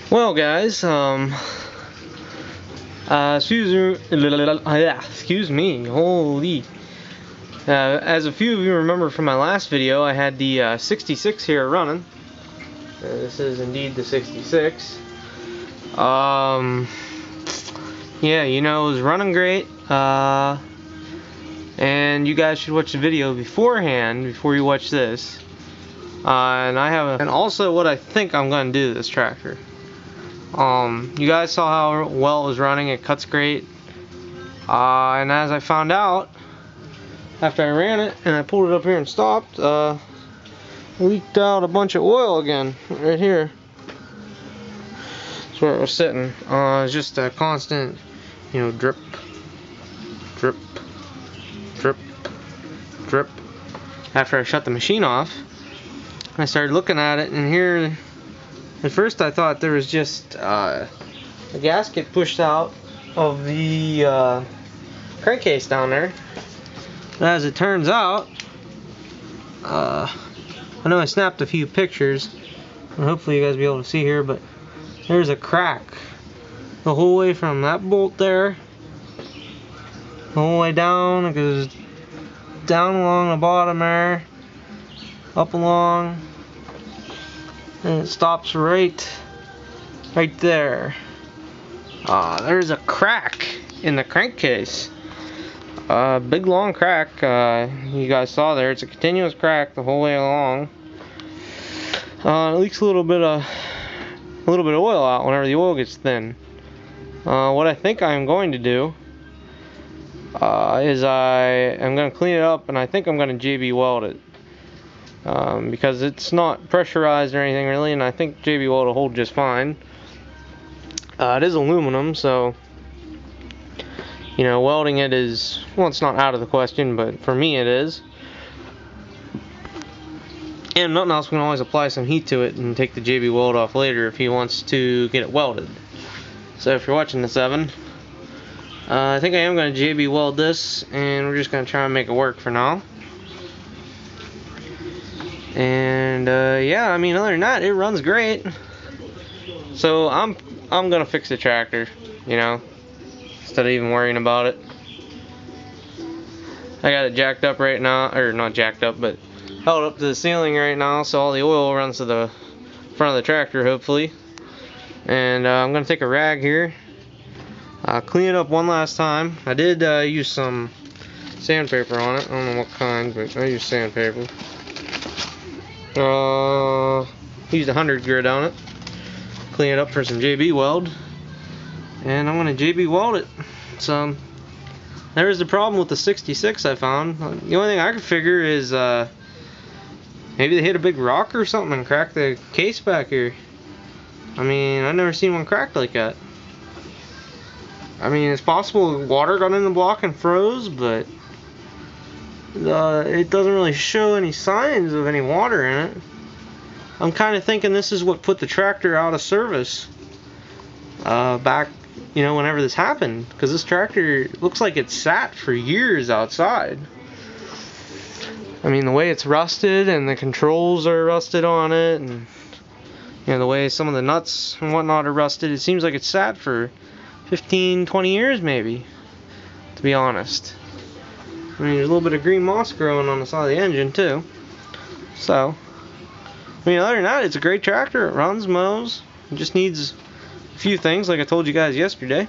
Well, guys, excuse me, holy. As a few of you remember from my last video, I had the 66 here running. This is indeed the 66. Yeah, you know, it was running great. And you guys should watch the video beforehand, before you watch this. And also what I think I'm going to do to this tractor. You guys saw how well it was running. It cuts great. And as I found out, after I ran it and I pulled it up here and stopped, leaked out a bunch of oil again, right here. That's where it was sitting. It's just a constant, you know, drip, drip, drip, drip. After I shut the machine off, I started looking at it, and here, at first I thought there was just a gasket pushed out of the crankcase down there. But as it turns out, I know I snapped a few pictures, and hopefully you guys will be able to see here, but there's a crack the whole way from that bolt there, the whole way down. It goes down along the bottom there, up along, and it stops right there. There's a crack in the crankcase. Big long crack. You guys saw there. It's a continuous crack the whole way along. It leaks a little bit of oil out whenever the oil gets thin. What I think I'm going to do is I'm going to clean it up, and I think I'm going to JB weld it. Because it's not pressurized or anything really, and I think JB weld will hold just fine. It is aluminum, so you know, welding it is, well, it's not out of the question, but for me it is. And nothing else, we can always apply some heat to it and take the JB weld off later if he wants to get it welded. So if you're watching this, Evan, I think I am going to JB weld this, and we're just going to try and make it work for now. And yeah, I mean, other than that, it runs great. So I'm gonna fix the tractor, you know, instead of even worrying about it. I got it jacked up right now, or not jacked up, but held up to the ceiling right now, so all the oil runs to the front of the tractor, hopefully. And I'm gonna take a rag here, clean it up one last time. I did use some sandpaper on it. I don't know what kind, but I used sandpaper. Used 100 grit on it. Clean it up for some JB weld, and I'm gonna JB weld it. So there's the problem with the 66 I found. The only thing I could figure is maybe they hit a big rock or something and cracked the case back here. I mean, I've never seen one cracked like that. I mean, it's possible water got in the block and froze, but it doesn't really show any signs of any water in it. I'm kind of thinking this is what put the tractor out of service back, you know, whenever this happened, because this tractor looks like it sat for years outside. I mean, the way it's rusted and the controls are rusted on it, and you know, the way some of the nuts and whatnot are rusted, it seems like it sat for 15-20 years maybe, to be honest. I mean, there's a little bit of green moss growing on the side of the engine too. So, I mean, other than that, it's a great tractor. It runs, mows. It just needs a few things, like I told you guys yesterday.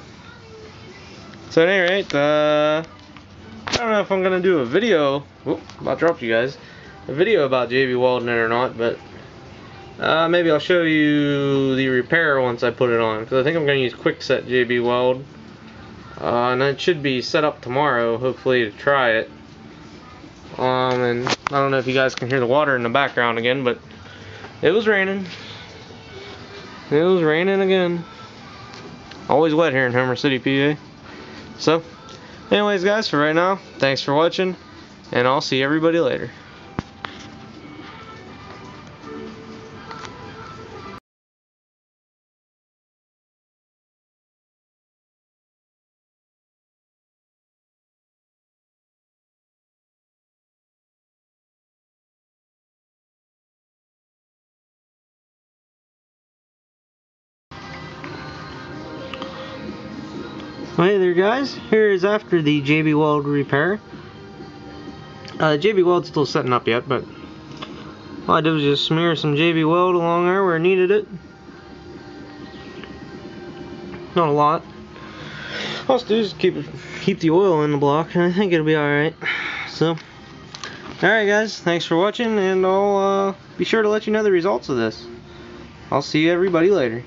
So at any rate, I don't know if I'm gonna do a video. Whoop, about dropped you guys. A video about JB welding it or not, but maybe I'll show you the repair once I put it on, because I think I'm gonna use quick-set JB weld. And it should be set up tomorrow, hopefully, to try it. And I don't know if you guys can hear the water in the background again, but it was raining. It was raining again. Always wet here in Homer City, PA. So, anyways, guys, for right now, thanks for watching, and I'll see everybody later. Well, hey there guys, here is after the JB Weld repair. JB Weld's still setting up yet, but all I did was just smear some JB Weld along there where I needed it. Not a lot. All I have to do is keep the oil in the block, and I think it'll be alright. So, alright guys, thanks for watching, and I'll be sure to let you know the results of this. I'll see everybody later.